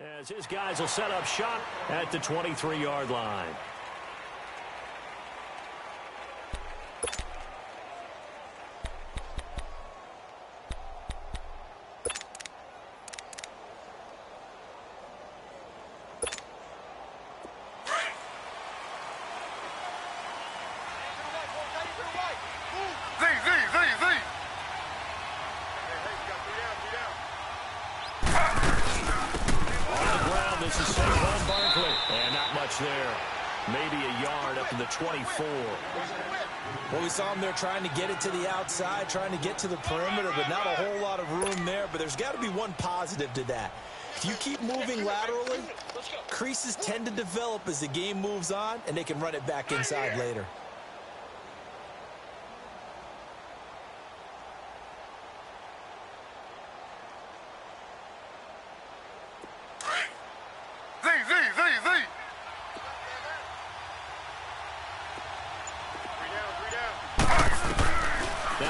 As his guys will set up shot at the 23-yard line. There, maybe a yard up to the 24. Well, we saw him there trying to get it to the outside, trying to get to the perimeter, but not a whole lot of room there. But there's got to be one positive to that. If you keep moving laterally, creases tend to develop as the game moves on, and they can run it back inside later.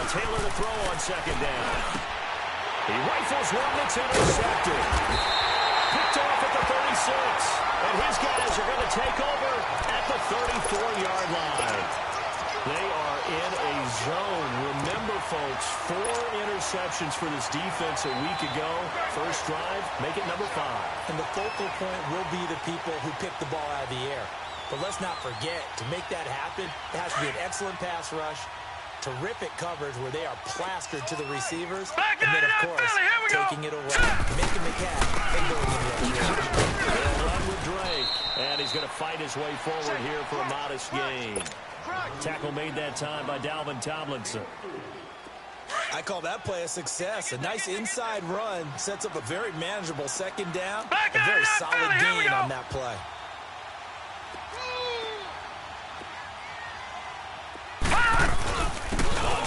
Taylor to throw on second down. He rifles one that's intercepted. Picked off at the 36. And his guys are going to take over at the 34-yard line. They are in a zone. Remember, folks, 4 interceptions for this defense a week ago. First drive, make it number 5. And the focal point will be the people who pick the ball out of the air. But let's not forget, to make that happen, it has to be an excellent pass rush, terrific coverage where they are plastered to the receivers, and then, of course, taking it away, making the catch, and going in the other direction. They'll run with Drake, and he's going to fight his way forward here for a modest gain. Tackle made that time by Dalvin Tomlinson. I call that play a success. A nice inside run sets up a very manageable second down, a very solid gain on that play.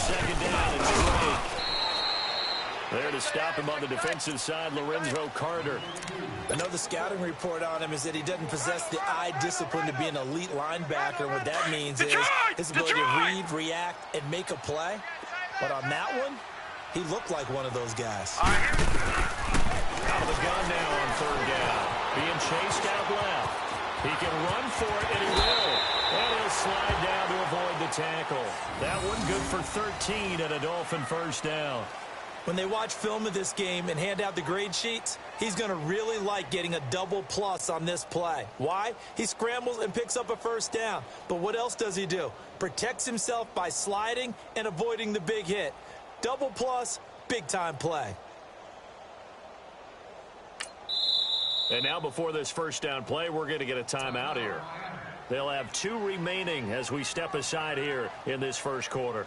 Second down, it's Drake. There to stop him on the defensive side, Lorenzo Carter. I know the scouting report on him is that he doesn't possess the eye discipline to be an elite linebacker. What that means is his ability to read, react, and make a play. But on that one, he looked like one of those guys. Out of the gun now on third down. Being chased out left. He can run for it, and he will. And he'll slide down to avoid the tackle. That one good for 13 and a Dolphin first down. When they watch film of this game and hand out the grade sheets, he's going to really like getting a double plus on this play. Why? He scrambles and picks up a first down. But what else does he do? Protects himself by sliding and avoiding the big hit. Double plus, big-time play. And now before this first down play, we're going to get a timeout here. They'll have 2 remaining as we step aside here in this first quarter.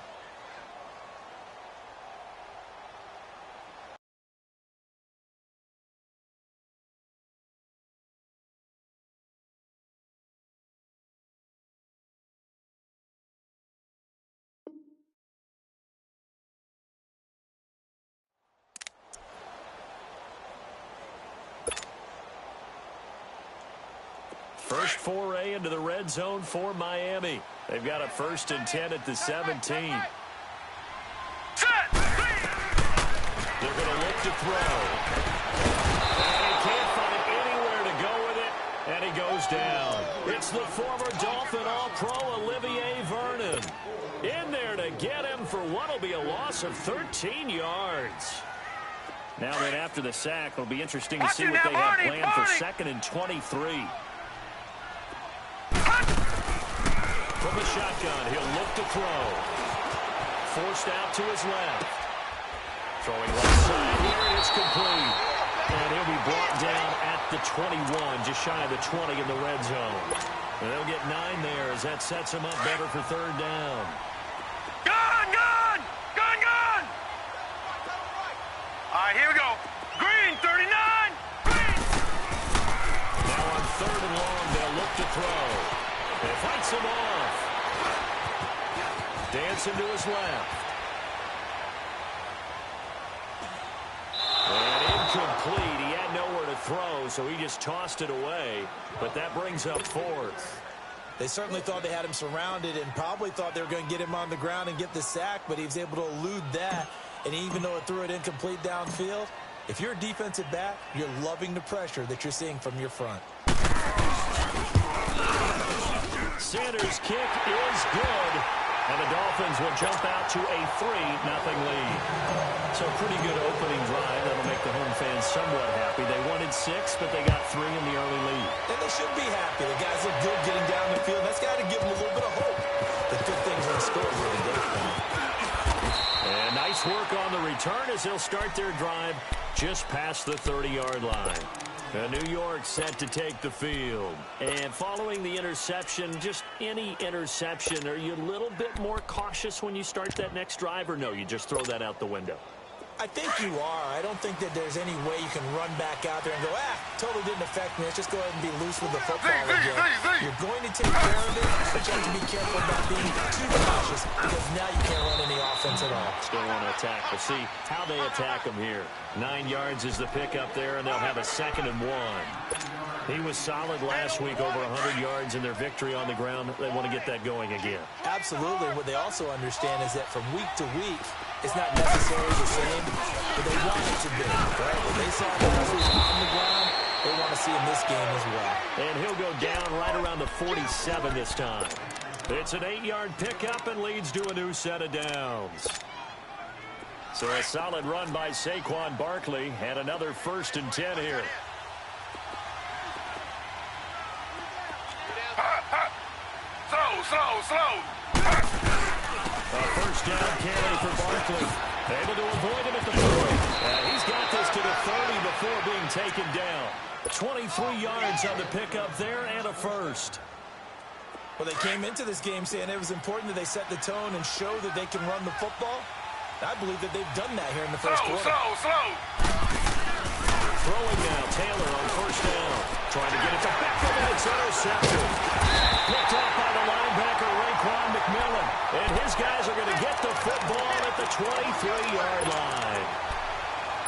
First foray into the red zone for Miami. They've got a 1st and 10 at the 17. They're going to look to throw. And he can't find anywhere to go with it, and he goes down. It's the former Dolphin All-Pro Olivier Vernon. In there to get him for what will be a loss of 13 yards. Now that after the sack, it'll be interesting to see what they have planned for 2nd and 23. From the shotgun, he'll look to throw. Forced out to his left. Throwing left side here, it's complete. And he'll be brought down at the 21, just shy of the 20 in the red zone. And they'll get 9 there as that sets him up better for third down. Gun! Gun! Gun! Gun! All right, here we go. Green, 39! Green! Now on 3rd and long, they'll look to throw. He fights him off. Dancing to his left. And incomplete. He had nowhere to throw, so he just tossed it away. But that brings up 4th. They certainly thought they had him surrounded and probably thought they were going to get him on the ground and get the sack, but he was able to elude that. And even though it threw it incomplete downfield, If you're a defensive back, you're loving the pressure that you're seeing from your front. Sanders' kick is good, and the Dolphins will jump out to a 3-0 lead. So pretty good opening drive. That'll make the home fans somewhat happy. They wanted 6, but they got 3 in the early lead. And they should be happy. The guys look good getting down the field. That's got to give them a little bit of hope that good things are in store here today. And nice work on the return as they'll start their drive just past the 30-yard line. New York set to take the field. And following the interception, just any interception, are you a little bit more cautious when you start that next drive, or no, you just throw that out the window? I think you are. I don't think that there's any way you can run back out there and go, totally didn't affect me. Let's just go ahead and be loose with the football again. You're going to take care of it, but you have to be careful about being too cautious because now you can't run any offense at all. Still want to attack. We'll see how they attack them here. 9 yards is the pickup there, and they'll have a 2nd and 1. He was solid last week, over 100 yards in their victory on the ground. They want to get that going again. Absolutely. What they also understand is that from week to week, it's not necessarily the same, but they want it to be. Right? What they saw last week on the ground, they want to see in this game as well. And he'll go down right around the 47 this time. It's an 8-yard pickup and leads to a new set of downs. So a solid run by Saquon Barkley and another 1st and 10 here. Slow. A 1st down carry for Barkley. Able to avoid him at the 40. He's got this to the 30 before being taken down. 23 yards on the pickup there and a 1st. Well, they came into this game saying it was important that they set the tone and show that they can run the football. I believe that they've done that here in the first quarter. Slow. Throwing now, Taylor on 1st down. Trying to get it to Beckham, and it's intercepted. Picked off by the linebacker, Raekwon McMillan. And his guys are going to get the football at the 23-yard line.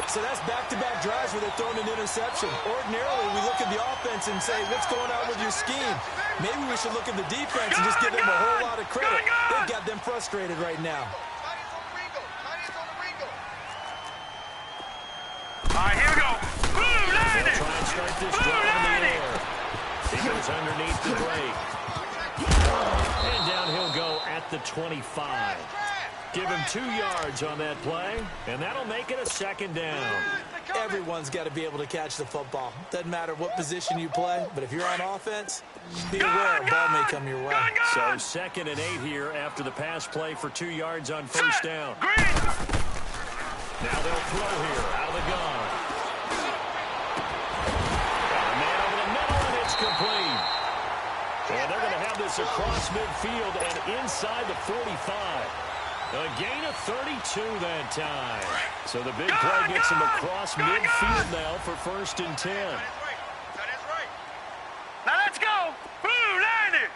So that's back-to-back drives where they're throwing an interception. Ordinarily, we look at the offense and say, what's going on with your scheme? Maybe we should look at the defense and just give them a whole lot of credit. They've got them frustrated right now. All right, here we go. They'll try and start this drive in the air. He goes underneath the break. And down he'll go at the 25. Give him 2 yards on that play, and that'll make it a 2nd down. Everyone's got to be able to catch the football. Doesn't matter what position you play, but if you're on offense, be aware a ball may come your way. So 2nd and 8 here after the pass play for 2 yards on 1st down. Now they'll throw here out of the gun. And a man over the middle, and it's complete. And they're going to have this across midfield and inside the 45. A gain of 32 that time. So the big play gets them across midfield now for 1st and 10. That is right. Now let's go. Blue line.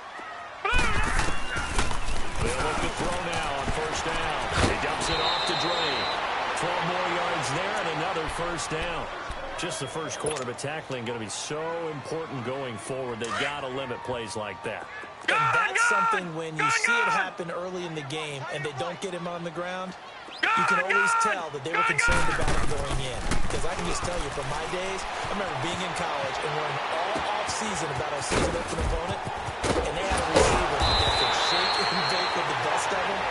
They'll look to throw now on 1st down. He dumps it off to Dre. 12 more yards there and another 1st down. Just the first quarter, but tackling going to be so important going forward. They've got to limit plays like that. And that's something when you see it happen early in the game and they don't get him on the ground, you can always tell that they were concerned about him going in. Because I can just tell you from my days, I remember being in college and worrying all off-season about our season open opponent, and they had a receiver that could shake and bake with the best of them.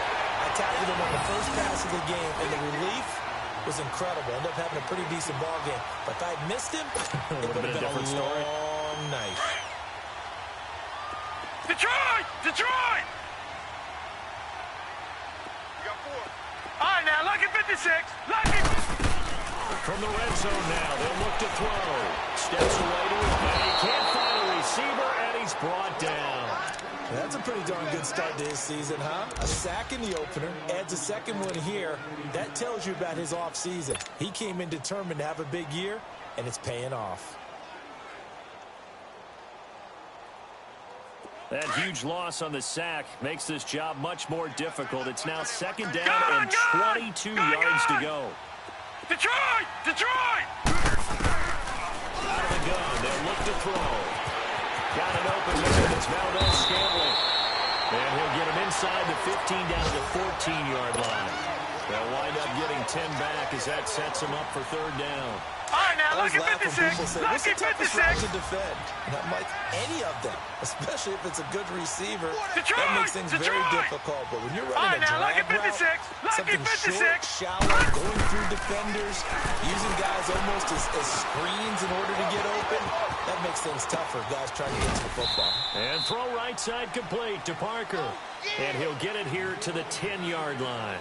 I tackled him on the first pass of the game, and the relief was incredible. Ended up having a pretty decent ball game. But if I'd missed him, it would have been a different story. long night. Detroit! Detroit! You got 4. All right, now, lucky 56. Lucky. From the red zone now, they'll look to throw. Steps away to his man. He can't find a receiver, and he's brought down. That's a pretty darn good start to his season, huh? A sack in the opener, adds a 2nd one here. That tells you about his offseason. He came in determined to have a big year, and it's paying off. That huge loss on the sack makes this job much more difficult. It's now 2nd down and 22 yards to go. Detroit! Detroit! Out of the gun, they'll look to throw. Got it open there, it's Valdez-Scantling. And he'll get him inside the 15 down to the 14-yard line. They'll wind up getting 10 back as that sets them up for third down. All right, now, I always look at laugh when 56. people say, what's the toughest route to defend? And I'm like, any of them, especially if it's a good receiver. Detroit! That makes things very Detroit! difficult. But when you're All right, running a now, look drag at 56. route, Look something at 56. short, shallow, going through defenders, using guys almost as screens in order to get open, that makes things tougher, guys trying to get to the football. And throw right side complete to Parker. And he'll get it here to the 10-yard line.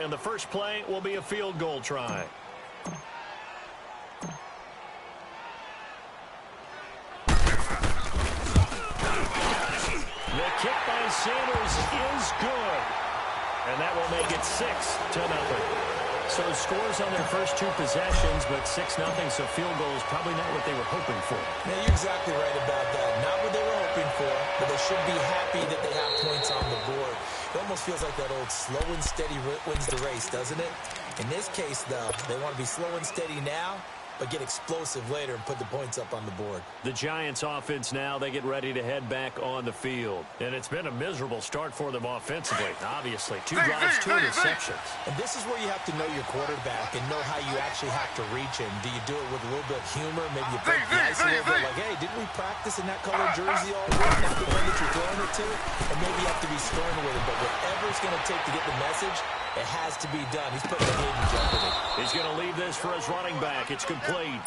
And the first play will be a field goal try. The kick by Sanders is good. And that will make it 6-0. So scores on their first two possessions, but 6-0, so field goal is probably not what they were hoping for. Yeah, you're exactly right about that. Not what they were hoping for, but they should be happy that they have points on the board. It almost feels like that old slow and steady wins the race, doesn't it? In this case, though, they want to be slow and steady now, but get explosive later and put the points up on the board. The Giants offense now, they get ready to head back on the field. And it's been a miserable start for them offensively, obviously. 2 drives, 2 interceptions. And this is where you have to know your quarterback and know how you actually have to reach him. Do you do it with a little bit of humor? Maybe you break the ice a little bit like, hey, didn't we practice in that color jersey all week? Not the one that you're throwing it to? And maybe you have to be stern with it. But whatever it's going to take to get the message, it has to be done. He's putting the game in jeopardy. He's going to leave this for his running back. It's complete.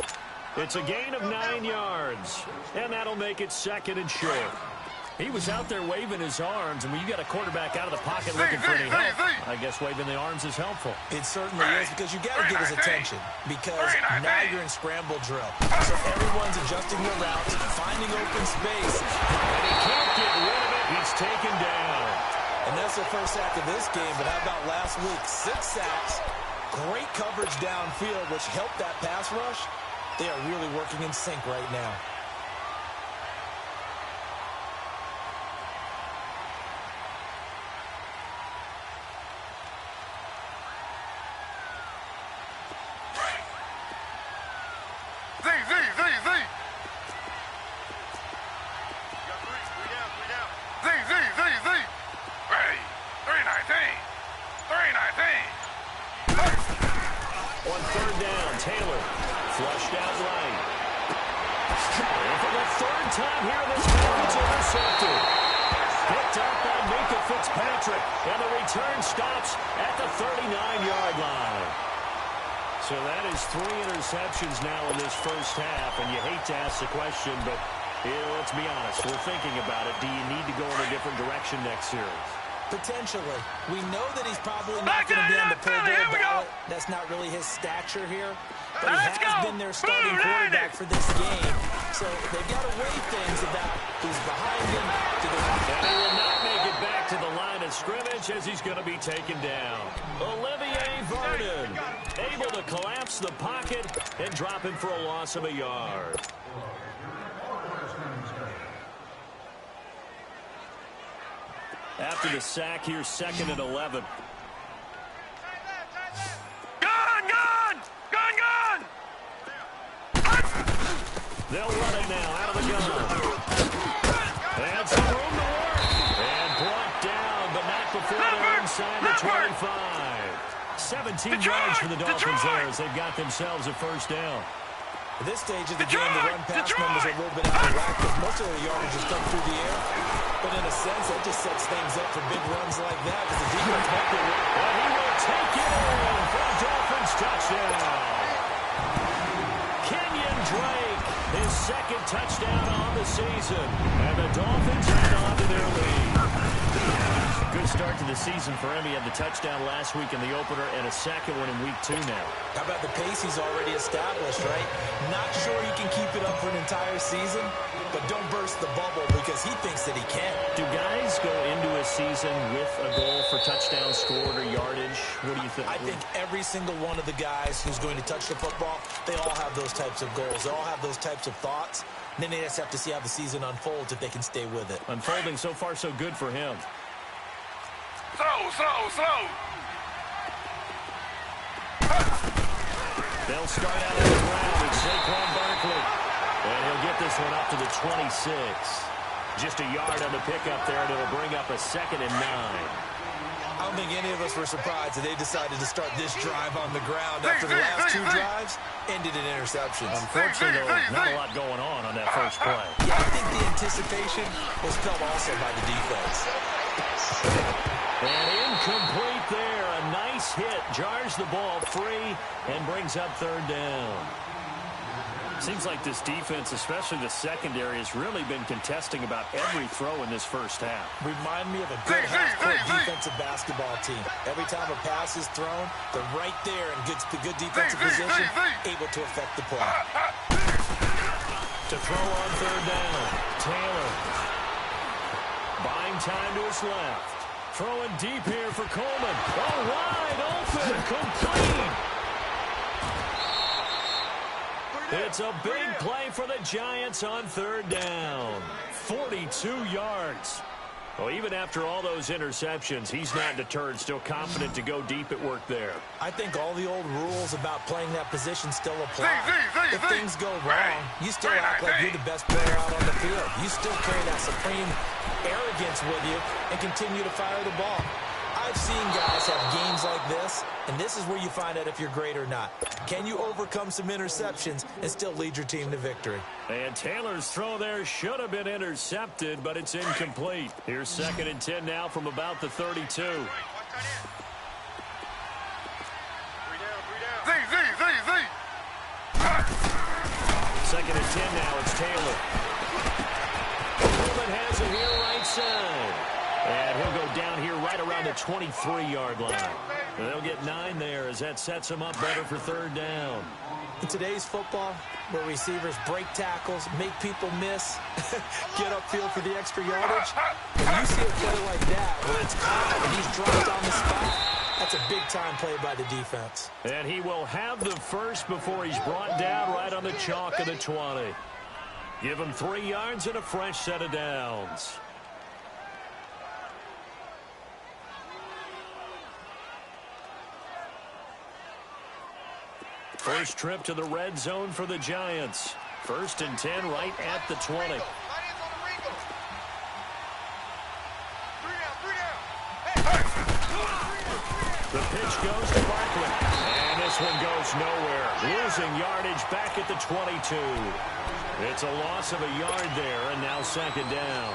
It's a gain of 9 yards. And that'll make it 2nd and short. He was out there waving his arms, and when you got a quarterback out of the pocket looking for any help, I guess waving the arms is helpful. It certainly is, because you got to get his attention, because now you're in scramble drill. So everyone's adjusting their routes, finding open space. And he can't get rid of it. He's taken down. And that's the first sack of this game, but how about last week? 6 sacks, great coverage downfield, which helped that pass rush. They are really working in sync right now. On 3rd down, Taylor flushed out right. And for the 3rd time here in this game, it's intercepted. Picked up by Minka Fitzpatrick, and the return stops at the 39-yard line. So that is 3 interceptions now in this first half, and you hate to ask the question, but let's be honest, we're thinking about it. Do you need to go in a different direction next series? Potentially. We know that he's probably not going to be on the Pro Bowl ballot. That's not really his stature here. But he has been their starting quarterback for this game. So they've got to weigh things about who's behind him. And he will not make it back to the line of scrimmage as he's going to be taken down. Olivier Vernon able to collapse the pocket and drop him for a loss of a yard. After the sack, here's 2nd and 11. Gun! They'll run it now out of the gun. And some room to work. And brought down, but not before they're inside the 25. 17 yards for the Dolphins there as they've got themselves a first down. At this stage of the game, the run-pass numbers are a little bit out of whack because most of the yardage has come through the air. But in a sense, that just sets things up for big runs like that because the defense might be... And he will take it in for a Dolphins touchdown. Kenyon Drake, his 2nd touchdown on the season. And the Dolphins head on to their lead. Good start to the season for him. He had the touchdown last week in the opener and a 2nd one in week 2 now. How about the pace he's already established, right? Not sure he can keep it up for an entire season, but don't burst the bubble because he thinks that he can. Do guys go into a season with a goal for touchdowns scored or yardage? What do you think? I think every single one of the guys who's going to touch the football, they all have those types of goals. They all have those types of thoughts. And then they just have to see how the season unfolds if they can stay with it. Unfolding so far so good for him. Slow. They'll start out on the ground. It's Saquon Barkley. And he'll get this one up to the 26. Just a yard on the pickup there, and it'll bring up a 2nd and 9. I don't think any of us were surprised that they decided to start this drive on the ground after the last 2 drives ended in interceptions. Unfortunately, though, not a lot going on that first play. Yeah, I think the anticipation was felt also by the defense. And incomplete there. A nice hit. Jars the ball free and brings up 3rd down. Seems like this defense, especially the secondary, has really been contesting about every throw in this first half. Remind me of a good half-court defensive basketball team. Every time a pass is thrown, they're right there in good defensive position, able to affect the play. To throw on 3rd down, Taylor. Buying time to his left. Throwing deep here for Coleman. Oh, wide open, complete. It's a big play for the Giants on 3rd down. 42 yards. Well, even after all those interceptions, he's not deterred, still confident to go deep at work there. I think all the old rules about playing that position still apply. If things go wrong, you still act like you're the best player out on the field. You still carry that supreme arrogance with you and continue to fire the ball. I've seen guys have games like this, and this is where you find out if you're great or not. Can you overcome some interceptions and still lead your team to victory? And Taylor's throw there should have been intercepted, but it's incomplete. Here's 2nd and 10 now from about the 32. 2nd and 10 now, it's Taylor. Coleman has it here right side. And he'll go down here right around the 23-yard line. And they'll get 9 there as that sets them up better for 3rd down. In today's football, where receivers break tackles, make people miss, get upfield for the extra yardage, when you see a play like that, where it's caught and he's dropped on the spot, that's a big-time play by the defense. And he will have the first before he's brought down right on the chalk of the 20. Give him 3 yards and a fresh set of downs. First trip to the red zone for the Giants. 1st and 10 right at the 20. The pitch goes to Barkley. And this one goes nowhere. Losing yardage back at the 22. It's a loss of a yard there, and now 2nd down.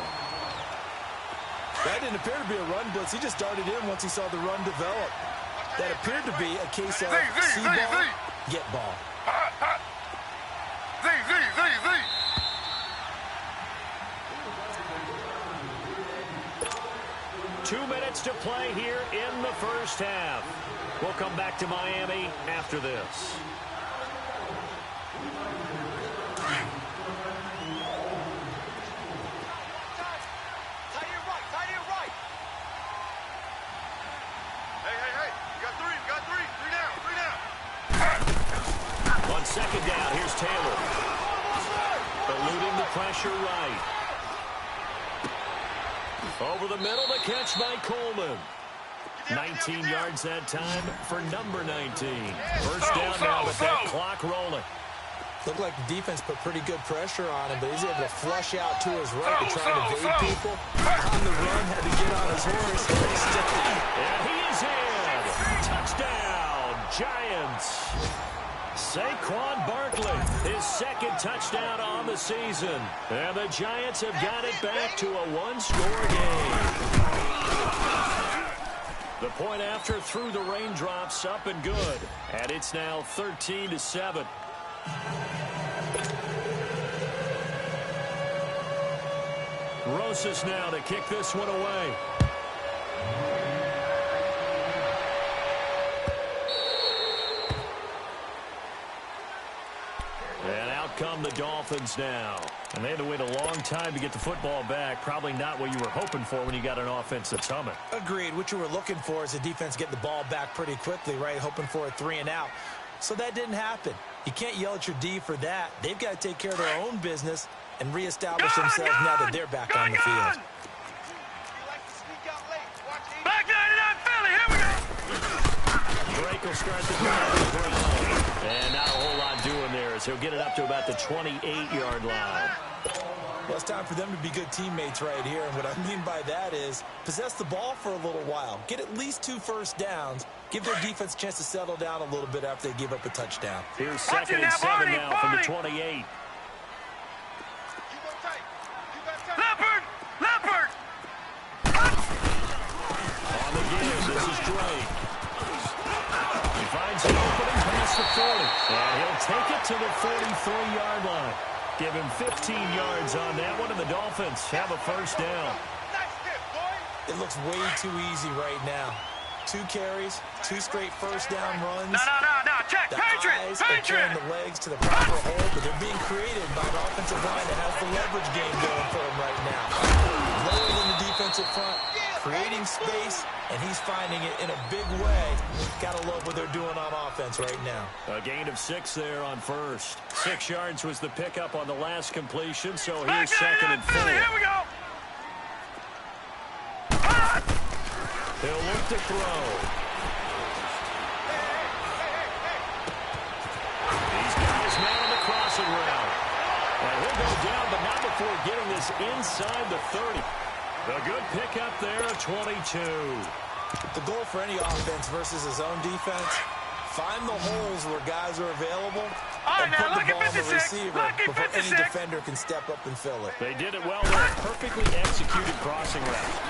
That didn't appear to be a run blitz. He just darted in once he saw the run develop. That appeared to be a case of see ball, get ball. 2 minutes to play here in the first half. We'll come back to Miami after this. On 2nd down, here's Taylor. Eluding the pressure right. Over the middle, the catch by Coleman. 19 yards that time for number 19. First down now with that clock rolling. Looked like the defense put pretty good pressure on him, but he's able to flush out to his right to try to evade people. On the run, had to get on his horse. And he is in. Touchdown, Giants. Saquon Barkley, his 2nd touchdown on the season. And the Giants have got it back to a one-score game. The point after through the raindrops, up and good. And it's now 13-7. Rosas now to kick this one away. And out come the Dolphins now. And they had to wait a long time to get the football back. Probably not what you were hoping for when you got an offense that's humming. Agreed. What you were looking for is the defense get the ball back pretty quickly, right? Hoping for a 3 and out. So that didn't happen. You can't yell at your D for that. They've got to take care of their own business and reestablish themselves now that they're back on the field. Back 99 Philly, here we go. Drake will start the drive. And not a whole lot doing there as he'll get it up to about the 28-yard line. Well, it's time for them to be good teammates right here. And what I mean by that is possess the ball for a little while. Get at least 2 first downs. Give their defense a chance to settle down a little bit after they give up a touchdown. Here's 2nd and 7 now from the 28. Leopard! On the give, this is Drake. He finds an opening past the 40. And he'll take it to the 43-yard line. Give him 15 yards on that one, and the Dolphins have a first down. It looks way too easy right now. 2 carries, 2 straight first down runs. No. Check. The eyes are carrying the legs to the proper hole, but they're being created by an offensive line that has the leverage game going for him right now. Lower than the defensive front, creating space, and he's finding it in a big way. Gotta love what they're doing on offense right now. A gain of 6 there on first. 6 yards was the pickup on the last completion, so here's 2nd and 4. Here we go. He'll look to throw. These guys man on the crossing route. And he'll go down, but not before getting this inside the 30. A good pickup there, 22. The goal for any offense versus his own defense, find the holes where guys are available and put the ball on the receiver before any defender can step up and fill it. They did it well there. Perfectly executed crossing route.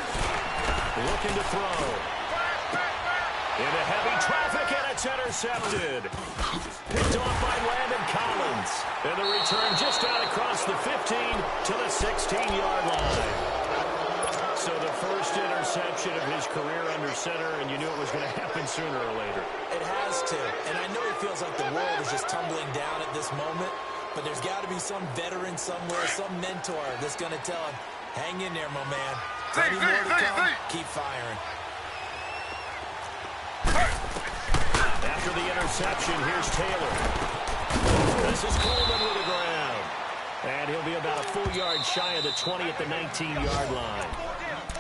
Looking to throw. Into heavy traffic, and it's intercepted. Picked off by Landon Collins. And the return just out across the 15 to the 16-yard line. So the first interception of his career under center, and you knew it was going to happen sooner or later. It has to. And I know it feels like the world is just tumbling down at this moment, but there's got to be some veteran somewhere, some mentor that's going to tell him, hang in there, my man. Plenty more to come. Keep firing. After the interception, here's Taylor. This is Coleman with the ground. And he'll be about a full yard shy of the 20 at the 19-yard line.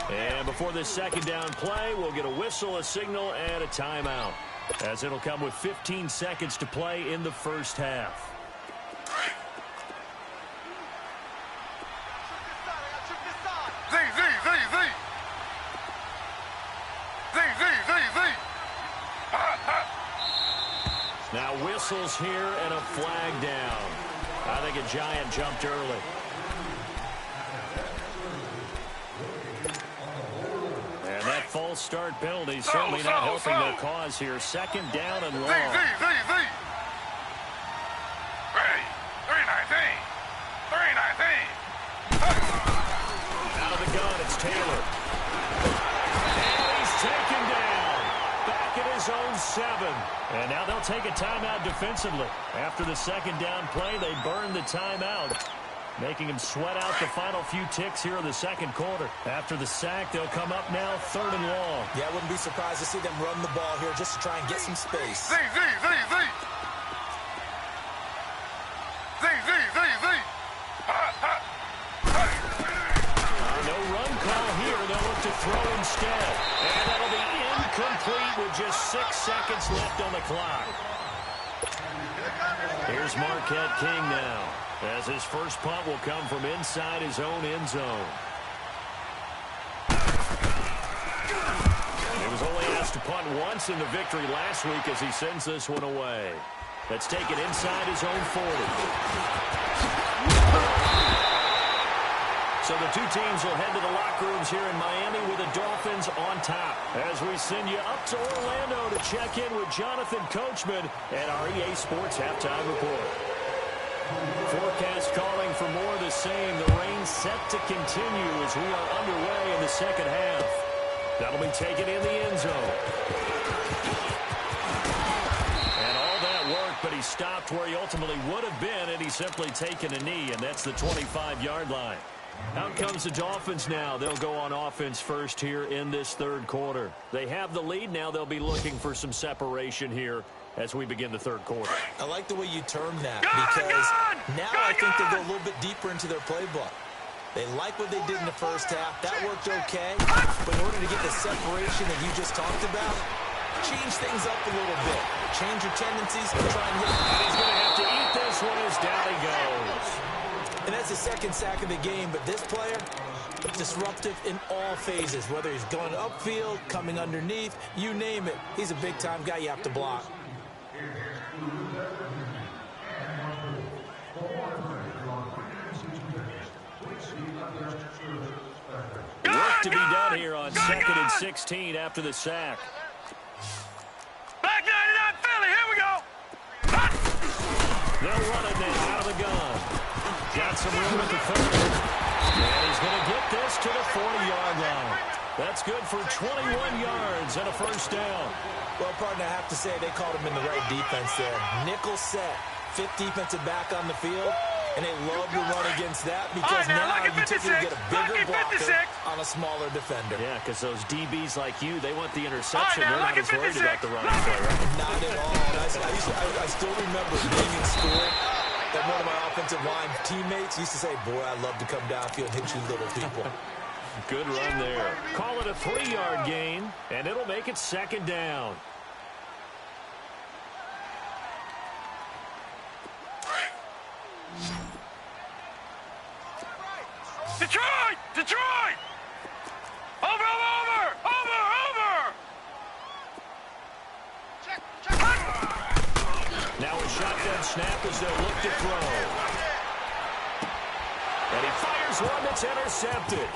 And before this second down play, we'll get a whistle, a signal, and a timeout, as it'll come with 15 seconds to play in the first half. Now whistles here and a flag down. I think a Giant jumped early. And that false start penalty certainly not helping their cause here. 2nd down and long. Out of the gun, it's Taylor. And he's taken down. Back at his own 7. And now they'll take a timeout defensively. After the second down play, they burn the timeout, making him sweat out the final few ticks here in the second quarter. After the sack, they'll come up now 3rd and long. Yeah, I wouldn't be surprised to see them run the ball here just to try and get some space. No run call here. They'll look to throw instead. And that'll be incomplete with just 6 seconds left on the clock. Here's Marquette King now, as his first punt will come from inside his own end zone. He was only asked to punt once in the victory last week as he sends this one away. Let's take it inside his own 40. So the two teams will head to the locker rooms here in Miami with the Dolphins on top. As we send you up to Orlando to check in with Jonathan Coachman at our EA Sports Halftime Report. Forecast calling for more of the same. The rain set to continue as we are underway in the second half. That'll be taken in the end zone. And all that work, but he stopped where he ultimately would have been, and he's simply taken a knee, and that's the 25-yard line. Out comes the Dolphins now. They'll go on offense first here in this third quarter. They have the lead now. They'll be looking for some separation here as we begin the third quarter. I like the way you term that because now I think they go a little bit deeper into their playbook. They like what they did in the first half. That worked okay. But in order to get the separation that you just talked about, change things up a little bit. Change your tendencies and try and hit. He's going to have to eat this one as down he goes. And that's the second sack of the game, but this player, disruptive in all phases, whether he's going upfield, coming underneath, you name it. He's a big-time guy you have to block. Work to be done here on 2nd and 16 after the sack. Back 99 Philly, here we go. They'll run it now out of the gun. Got some room at the 30. And he's going to get this to the 40-yard line. That's good for 21 yards and a first down. Well, partner, I have to say they called him in the right defense there. Nickel set, fifth defensive back on the field, and they love to run against that because now you typically get a bigger blocker on a smaller defender. Yeah, because those DBs like you, they want the interception. They're not as worried about the running play, right? Not at all. I still remember being in school, that one of my offensive line teammates used to say, boy, I love to come downfield and hit you little people. Good run there. Call it a 3-yard gain, and it'll make it 2nd down. Detroit! Detroit! Over! Now a shotgun snap as they'll look to throw. And he fires one that's intercepted.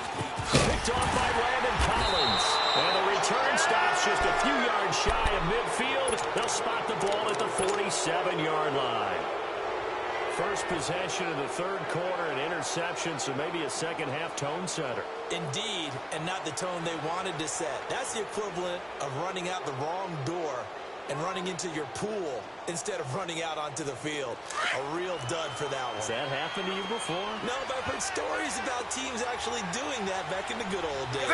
Picked off by Landon Collins. And the return stops just a few yards shy of midfield. They'll spot the ball at the 47-yard line. First possession of the third quarter, an interception, so maybe a second-half tone setter. Indeed, and not the tone they wanted to set. That's the equivalent of running out the wrong door and running into your pool instead of running out onto the field. A real dud for that one. Has that happened to you before? No, but I've heard stories about teams actually doing that back in the good old days.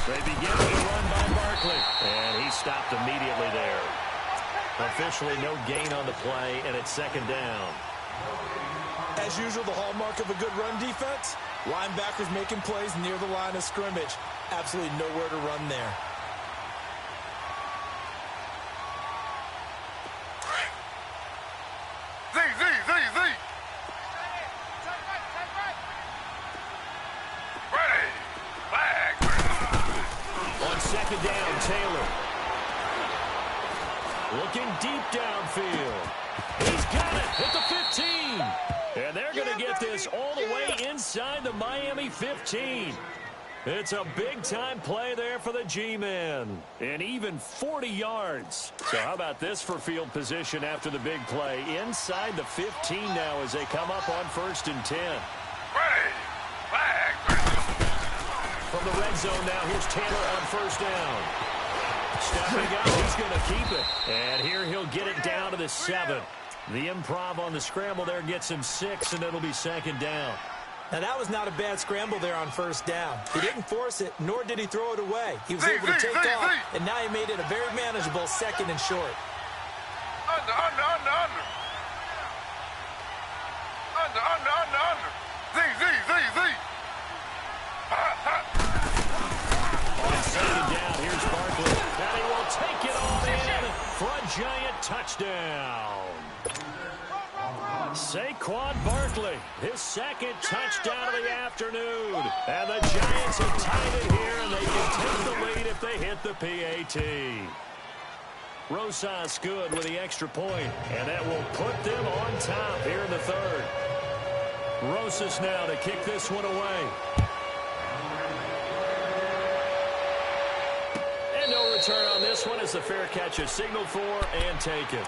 They begin with a run by Barkley, and he stopped immediately there. Officially no gain on the play, and it's 2nd down. As usual, the hallmark of a good run defense, linebackers making plays near the line of scrimmage. Absolutely nowhere to run there. Ready. Flag. On 2nd down, Taylor. Looking deep downfield. He's got it at the 15. And they're going to get this all the way inside the Miami 15. It's a big-time play there for the G-men. And even 40 yards. So how about this for field position after the big play? Inside the 15 now as they come up on 1st and 10. Ready. Flag. From the red zone now, here's Taylor on 1st down. Stepping out, he's going to keep it. And here he'll get it down to the 7. The improv on the scramble there gets him 6, and it'll be 2nd down. Now, that was not a bad scramble there on 1st down. He didn't force it, nor did he throw it away. He was able to take off, and now he made it a very manageable 2nd and short. Under. Z. On 2nd down, here's Barkley. And he will take it all in for a giant touchdown. Saquon Barkley, his 2nd touchdown of the afternoon. And the Giants have tied it here, and they can take the lead if they hit the PAT. Rosas good with the extra point, and that will put them on top here in the 3rd. Rosas now to kick this one away. And no return on this one as the fair catch is signaled for and taken.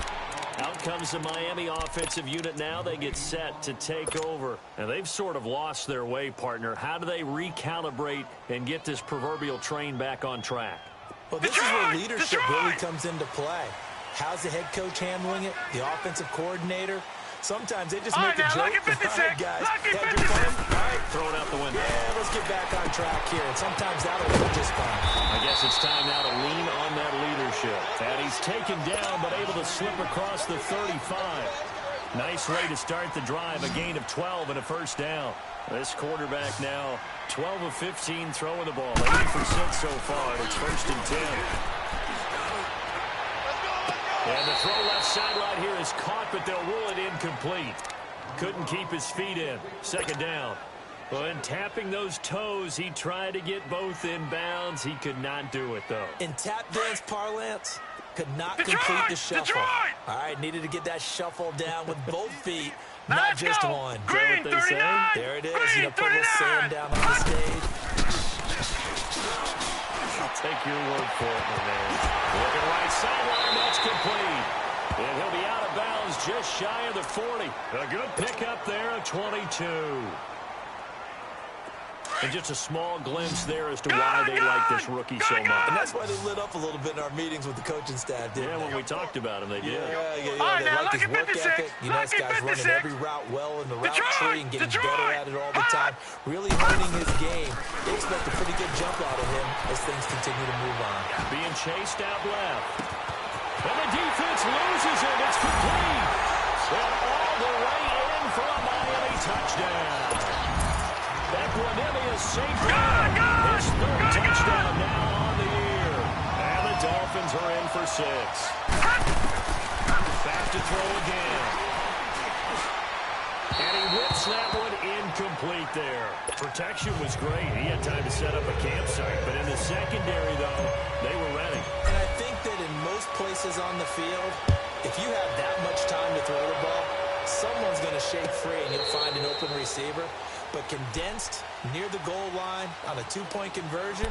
Out comes the Miami offensive unit now. They get set to take over. And they've sort of lost their way, partner. How do they recalibrate and get this proverbial train back on track? Well, this is where leadership really comes into play. How's the head coach handling it? The offensive coordinator? Sometimes they just make a joke. All right, guys, had your fun? All right, throw it out the window. Yeah, let's get back on track here. And sometimes that'll work just fine. I guess it's time now to lean on that leadership. And he's taken down, but able to slip across the 35. Nice way to start the drive. A gain of 12 and a 1st down. This quarterback now 12 of 15 throwing the ball. 80% so far. It's 1st and 10. And the throw left sideline here is caught, but they'll rule it incomplete. couldn't keep his feet in. Second down. When tapping those toes, he tried to get both in bounds. He could not do it, though. In tap dance parlance, could not complete the shuffle. All right, needed to get that shuffle down with both feet, not just one. Is that what they say? There it is. You know, put a little sand down on the stage. I'll take your word for it, my man. Looking right sideline, that's complete. And he'll be out of bounds just shy of the 40. A good pickup there, a 22. And just a small glimpse there as to why they like this rookie so much. And that's why they lit up a little bit in our meetings with the coaching staff, didn't they? When we talked about him, they did. Yeah. They like his work ethic. You know, this guy's running every route well in the route tree and getting better at it all the time. Really honing his game. They expect a pretty good jump out of him as things continue to move on. Being chased out left. And the defense loses it. It's complete. And all the way in for a Miami touchdown. Equanimous is safe down. His third touchdown now on the year. And the Dolphins are in for 6. Back to throw again. And he whips that one incomplete there. Protection was great. He had time to set up a campsite. But in the secondary, though, they were ready. And I think that in most places on the field, if you have that much time to throw the ball, someone's going to shake free and you'll find an open receiver. But condensed near the goal line on a two-point conversion,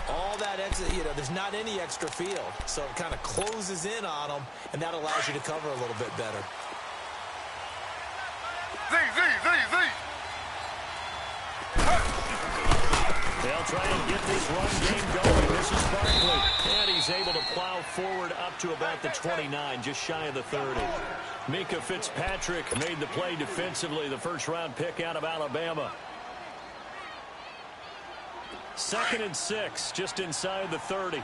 all that exit, there's not any extra field. So it kind of closes in on them, and that allows you to cover a little bit better. They'll try and get this run game going. This is Barkley. And he's able to plow forward up to about the 29, just shy of the 30. Mika Fitzpatrick made the play defensively, the first-round pick out of Alabama. 2nd and 6, just inside the 30.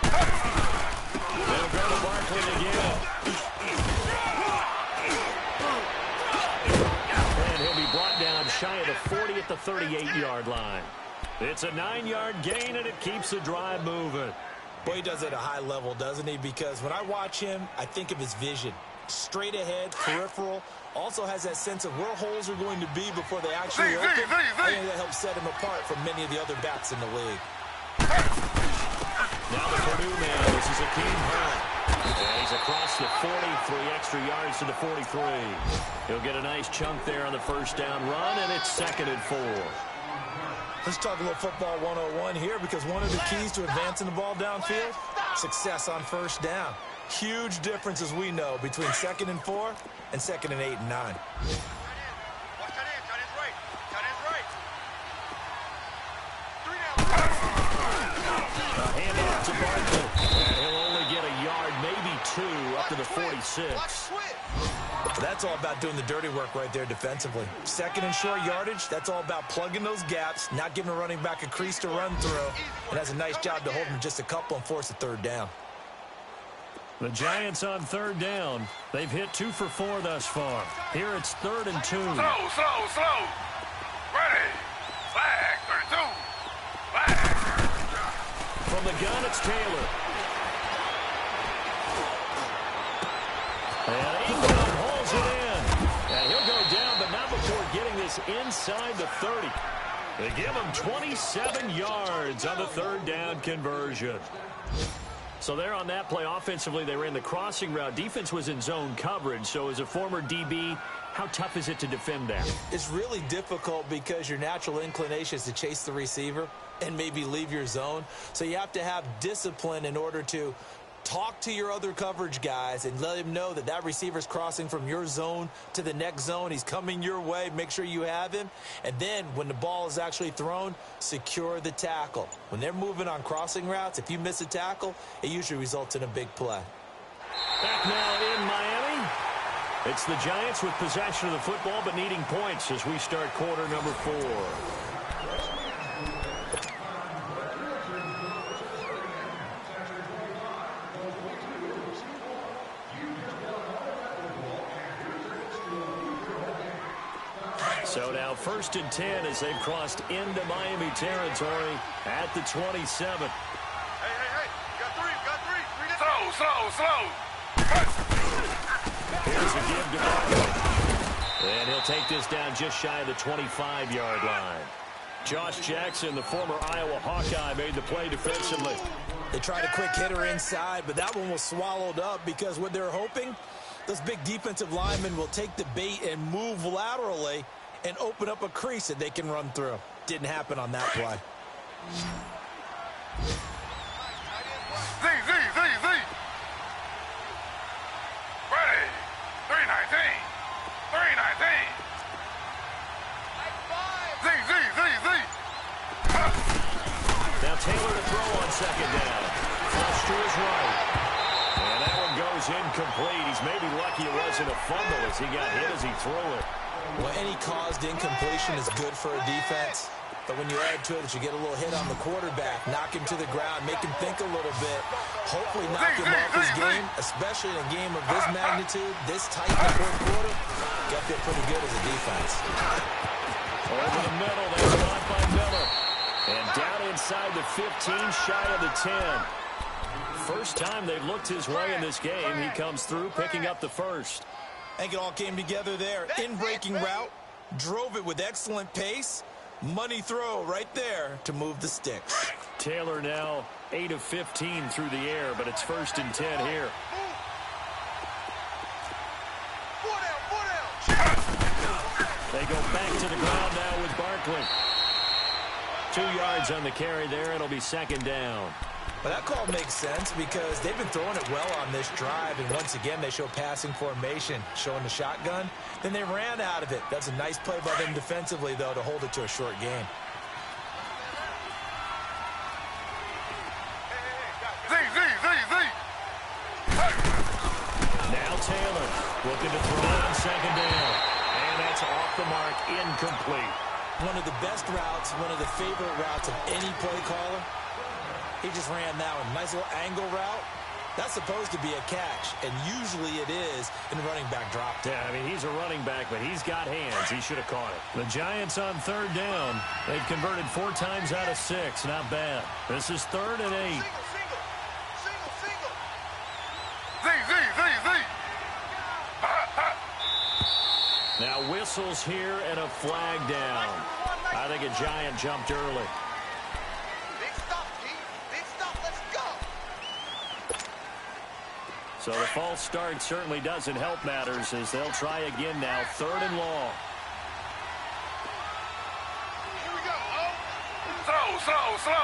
They'll go to Barkley again. And he'll be brought down shy of the 40 at the 38-yard line. It's a 9-yard gain, and it keeps the drive moving. Boy, he does it at a high level, doesn't he? Because when I watch him, I think of his vision. Straight ahead, peripheral. Also has that sense of where holes are going to be before they actually open. I think that helps set him apart from many of the other backs in the league. Now the Purdue man. This is Akeem Hunt. And he's across the 40, 3 extra yards to the 43. He'll get a nice chunk there on the first down run, and it's 2nd and 4. Let's talk a little football 101 here, because one of the keys to advancing the ball downfield, success on first down. Huge difference, as we know, between 2nd and 4 and 2nd and 8 and 9. Watch that in. Tight end's right. Tight end's right. 3 down. A handoff to Barkley. And he'll only get a yard, maybe 2, up to the 46. That's all about doing the dirty work right there defensively. 2nd and short yardage, that's all about plugging those gaps, not giving a running back a crease to run through, and has a nice job to hold him just a couple and force a 3rd down. The Giants on 3rd down. They've hit 2 for 4 thus far. Here it's 3rd and 2. Slow. Ready. Flag. 32. Flag. From the gun, it's Taylor. And Ingram holds it in. And he'll go down, but not before getting this inside the 30. They give him 27 yards on the 3rd down conversion. So there on that play, offensively, they ran the crossing route. Defense was in zone coverage. So as a former DB, how tough is it to defend that? It's really difficult because your natural inclination is to chase the receiver and maybe leave your zone. So you have to have discipline in order to talk to your other coverage guys and let him know that that receiver's crossing from your zone to the next zone. He's coming your way. Make sure you have him. And then when the ball is actually thrown, secure the tackle. When they're moving on crossing routes, if you miss a tackle, it usually results in a big play. Back now in Miami. It's the Giants with possession of the football but needing points as we start quarter number 4. So now 1st and 10 as they've crossed into Miami territory at the 27. Hey. Got 3. Slow. Here's a give to Barkley. And he'll take this down just shy of the 25-yard line. Josh Jackson, the former Iowa Hawkeye, made the play defensively. They tried a quick hitter inside, but that one was swallowed up because what they're hoping, those big defensive linemen will take the bait and move laterally and open up a crease that they can run through. Didn't happen on that play. Z. Ready. 319. 319. Z. Now Taylor to throw on second down. Flush to his right. And that one goes incomplete. He's maybe lucky it wasn't a fumble as he got hit as he threw it. Well, any caused incompletion is good for a defense. But when you add to it that you get a little hit on the quarterback, knock him to the ground, make him think a little bit, hopefully knock him off his game, especially in a game of this magnitude, this tight in the fourth quarter, got to feel pretty good as a defense. Over the middle, that's caught by Miller. And down inside the 15, shy of the 10. First time they've looked his way in this game, he comes through picking up the first. I think it all came together there. In-breaking route, drove it with excellent pace. Money throw right there to move the sticks. Taylor now 8 of 15 through the air, but it's 1st and 10 here. They go back to the ground now with Barkley. 2 yards on the carry there. It'll be 2nd down. Well, that call makes sense because they've been throwing it well on this drive, and once again they show passing formation, showing the shotgun. Then they ran out of it. That's a nice play by them defensively, though, to hold it to a short game. Now Taylor looking to throw on 2nd down. And that's off the mark, incomplete. One of the best routes, one of the favorite routes of any play caller. He just ran that one. Nice little angle route. That's supposed to be a catch, and usually it is in running back drop. Yeah, I mean, he's a running back, but he's got hands. He should have caught it. The Giants on 3rd down. They've converted 4 times out of 6. Not bad. This is 3rd and 8. Z. Now whistles here and a flag down. I think a Giant jumped early. So the false start certainly doesn't help matters as they'll try again now. 3rd and long. Here we go. Slow. Slow. Z.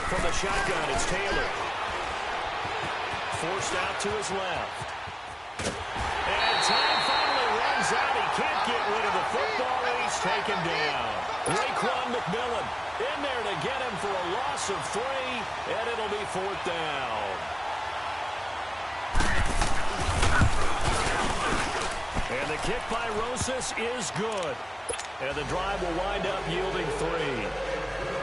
From the shotgun, it's Taylor. Forced out to his left. And time finally runs out. He can't get rid of the football, and he's taken down. Raekwon McMillan in there to get him for a loss of 3, and it'll be 4th down. And the kick by Rosas is good. And the drive will wind up yielding 3.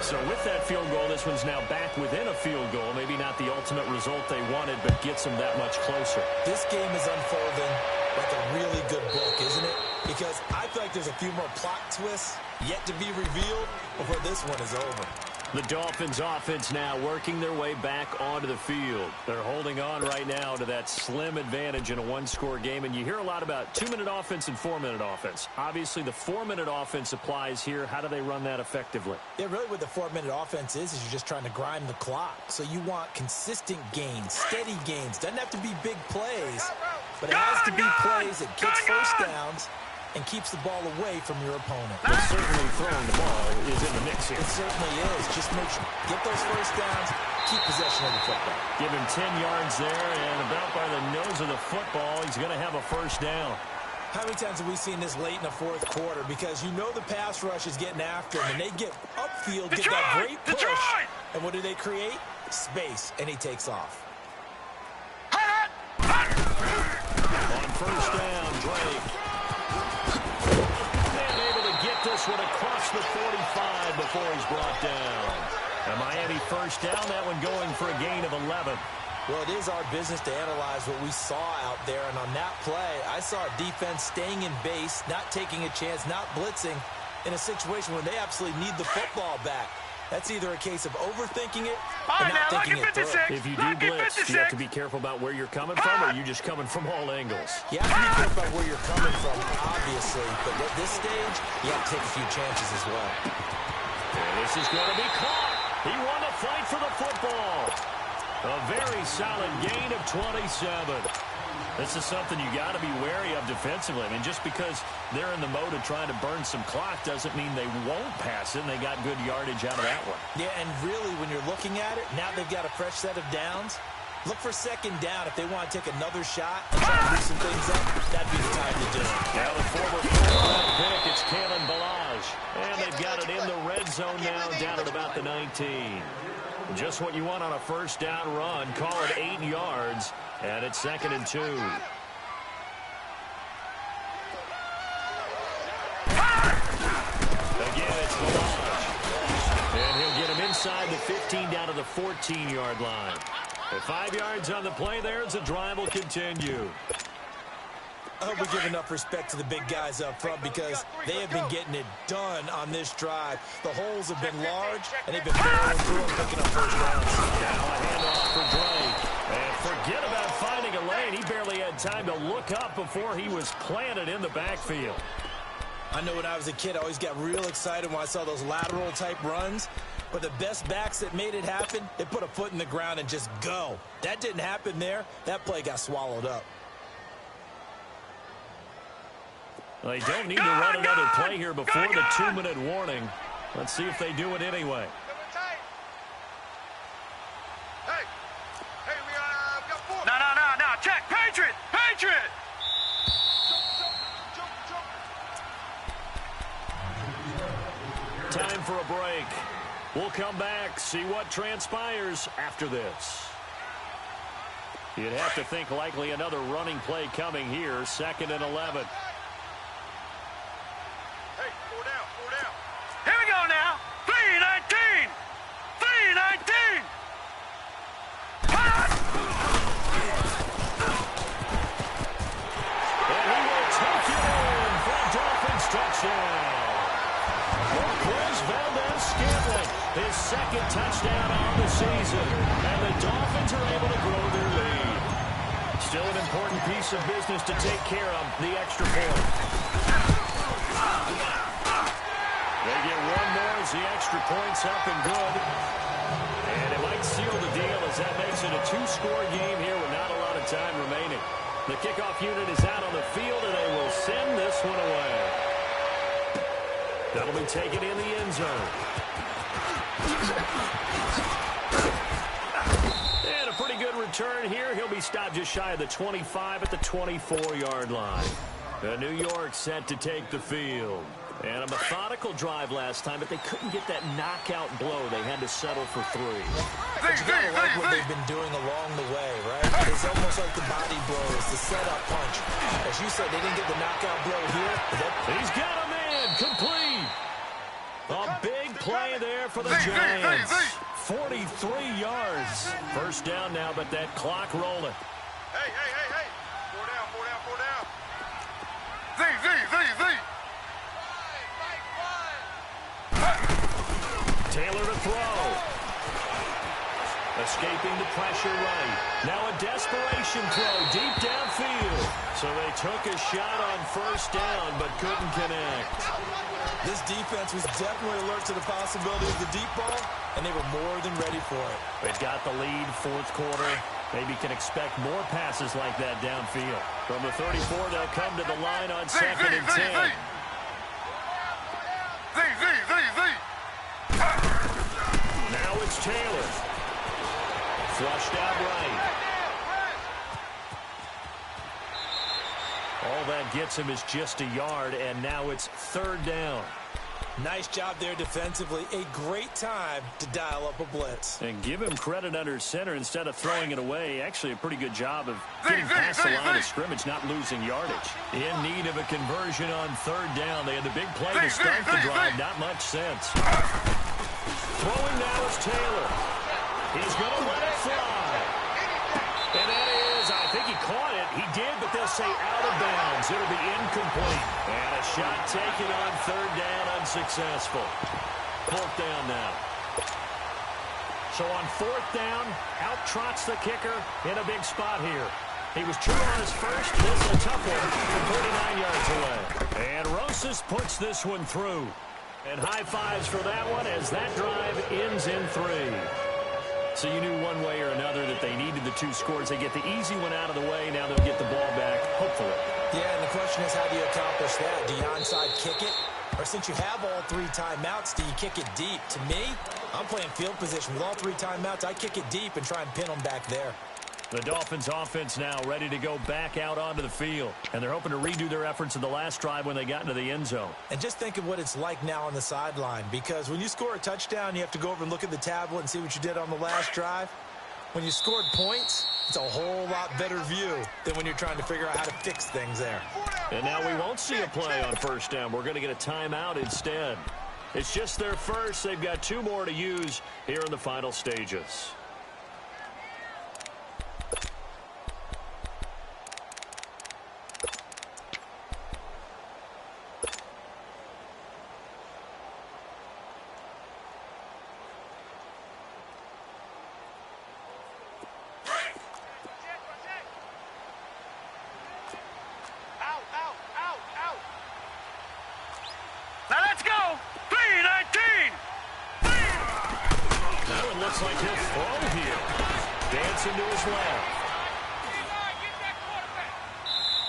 So with that field goal, this one's now back within a field goal. Maybe not the ultimate result they wanted, but gets them that much closer. This game is unfolding like a really good book, isn't it? Because I feel like there's a few more plot twists yet to be revealed before this one is over. The Dolphins offense now working their way back onto the field. They're holding on right now to that slim advantage in a 1-score game. And you hear a lot about 2-minute offense and 4-minute offense. Obviously, the 4-minute offense applies here. How do they run that effectively? Yeah, really what the 4-minute offense is you're just trying to grind the clock. So you want consistent gains, steady gains. Doesn't have to be big plays, but it has to be plays that gets first downs and keeps the ball away from your opponent. But certainly throwing the ball is in the mix here. It certainly is. Just make sure, get those first downs, keep possession of the football. Give him 10 yards there, and about by the nose of the football, he's going to have a first down. How many times have we seen this late in the fourth quarter? Because you know the pass rush is getting after him, and they get upfield, get that great push. And what do they create? Space, and he takes off. On first down, Drake. This one across the 45 before he's brought down. And Miami first down, that one going for a gain of 11. Well, it is our business to analyze what we saw out there, and on that play, I saw a defense staying in base, not taking a chance, not blitzing, in a situation where they absolutely need the football back. That's either a case of overthinking it or not thinking it through. If you do blitz, you have to be careful about where you're coming from, or are you just coming from all angles? You have to be careful about where you're coming from, obviously, but at this stage, you have to take a few chances as well. And this is going to be caught. He won the fight for the football. A very solid gain of 27. This is something you got to be wary of defensively. I mean, just because they're in the mode of trying to burn some clock doesn't mean they won't pass it, and they got good yardage out of that one. Yeah, and really, when you're looking at it, now they've got a fresh set of downs. Look for second down if they want to take another shot and try to loosen things up. That'd be the time to do it. Now the former fourth-round pick, it's Kalen Balaj. And they've got it in the red zone now, down at about the 19. Just what you want on a first down run. Call it 8 yards, and it's 2nd and 2. Again, it's Balaj. And he'll get him inside the 15 down to the 14-yard line. At 5 yards on the play there as the drive will continue. I hope we give enough respect to the big guys up front because they have been getting it done on this drive. The holes have been large, and they've been barreling through and picking up first downs. Now a handoff for Drake. And forget about finding a lane. He barely had time to look up before he was planted in the backfield. I know when I was a kid, I always got real excited when I saw those lateral-type runs. But the best backs that made it happen, they put a foot in the ground and just go. That didn't happen there. That play got swallowed up. They don't need to run another play here before the 2-minute warning. Let's see if they do it anyway. No. Check. Patriot. Time for a break. We'll come back, see what transpires after this. You'd have to think likely another running play coming here, 2nd and 11. Here we go now. 3-19. And he will take it in for a Dolphins touchdown. Marquez Valdez-Scantling, his 2nd touchdown on the season. And the Dolphins are able to grow their lead. Still an important piece of business to take care of, the extra point. They get one more as the extra point's up and good. And it might seal the deal as that makes it a 2-score game here with not a lot of time remaining. The kickoff unit is out on the field, and they will send this one away. That'll be taken in the end zone. And a pretty good return here. He'll be stopped just shy of the 25 at the 24-yard line. New York set to take the field. And a methodical drive last time, but they couldn't get that knockout blow. They had to settle for 3. But you gotta like what they've been doing along the way, right? It's almost like the body blows, the setup punch. As you said, they didn't get the knockout blow here. He's got a man, complete. A big play there for the Giants. 43 yards. First down now, but that clock rolling. Hey. 4 down. Z. Taylor to throw. Escaping the pressure right. Now a desperation throw deep downfield. So they took a shot on first down, but couldn't connect. This defense was definitely alert to the possibility of the deep ball, and they were more than ready for it. They've got the lead, 4th quarter. Maybe can expect more passes like that downfield. From the 34, they'll come to the line on 2nd and 10. Now it's Taylor. Flushed out right. All that gets him is just a yard, and now it's 3rd down. Nice job there defensively. A great time to dial up a blitz. And give him credit under center instead of throwing it away. Actually a pretty good job of getting past the line of scrimmage, not losing yardage. In need of a conversion on 3rd down. They had the big play to start the drive. Not much sense. Throwing now is Taylor. He's going to let it fly. He did, but they'll say out of bounds. It'll be incomplete. And a shot taken on third down, unsuccessful. Fourth down now. So on fourth down, out trots the kicker in a big spot here. He was true on his first. This is a tough one from 39 yards away. And Rosas puts this one through. And high fives for that one as that drive ends in 3. So you knew one way or another that they needed the 2 scores. They get the easy one out of the way. Now they'll get the ball back, hopefully. Yeah, and the question is, how do you accomplish that? Do you onside kick it? Or since you have all 3 timeouts, do you kick it deep? To me, I'm playing field position. With all 3 timeouts, I kick it deep and try and pin them back there. The Dolphins offense now ready to go back out onto the field. And they're hoping to redo their efforts in the last drive when they got into the end zone. And just think of what it's like now on the sideline. Because when you score a touchdown, you have to go over and look at the tablet and see what you did on the last drive. When you scored points, it's a whole lot better view than when you're trying to figure out how to fix things there. And now we won't see a play on first down. We're going to get a timeout instead. It's just their first. They've got 2 more to use here in the final stages. Looks like he'll throw here. Dancing to his left.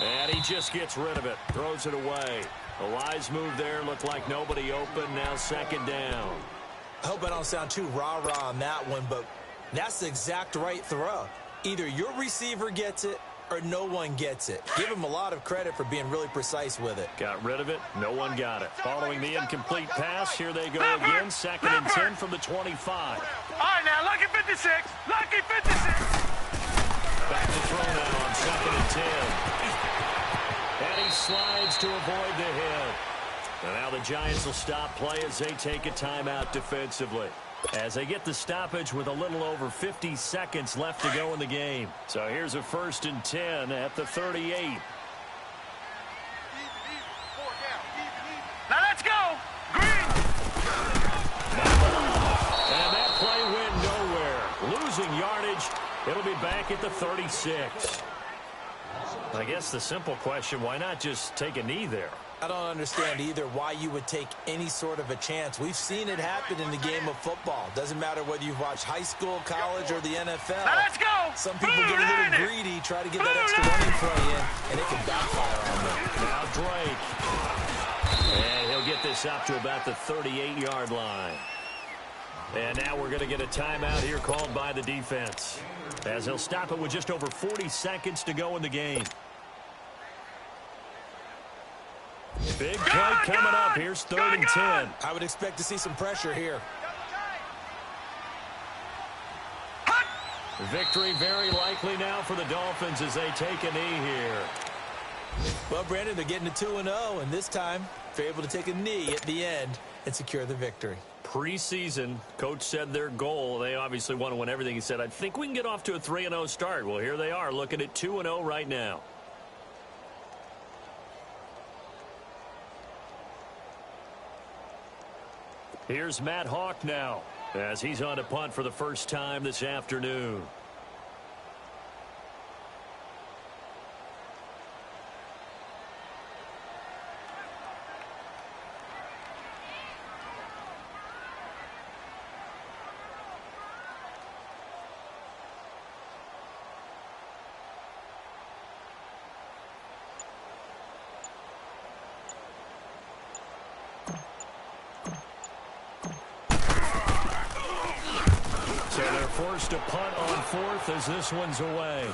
And he just gets rid of it. Throws it away. A wise move there. Looked like nobody open. Now second down. I hope I don't sound too rah-rah on that one, but that's the exact right throw. Either your receiver gets it or no one gets it. Give him a lot of credit for being really precise with it. Got rid of it. No one got it. Following the incomplete pass, here they go again. Second and 10 from the 25. All right, now, lucky 56. Lucky 56. Back to throw now on second and 10. And he slides to avoid the hit. And now the Giants will stop play as they take a timeout defensively. As they get the stoppage with a little over 50 seconds left to go in the game. So here's a first and 10 at the 38. Now let's go. Green. And that play went nowhere. Losing yardage. It'll be back at the 36. I guess the simple question, why not just take a knee there? I don't understand either why you would take any sort of a chance. We've seen it happen in the game of football. Doesn't matter whether you've watched high school, college, or the NFL. Now let's go. Some people get a little greedy, try to get that extra running play in, and it can backfire on them. Now Drake. And he'll get this up to about the 38-yard line. And now we're going to get a timeout here called by the defense, as he'll stop it with just over 40 seconds to go in the game. Big play coming up. Here's third and 10. I would expect to see some pressure here. Victory very likely now for the Dolphins as they take a knee here. Well, Brandon, they're getting to 2-0, and this time they're able to take a knee at the end and secure the victory. Preseason, coach said their goal, they obviously want to win everything. He said, I think we can get off to a 3-0 start. Well, here they are looking at 2-0 right now. Here's Matt Hawk now as he's on to punt for the first time this afternoon. Forced to punt on fourth as this one's away.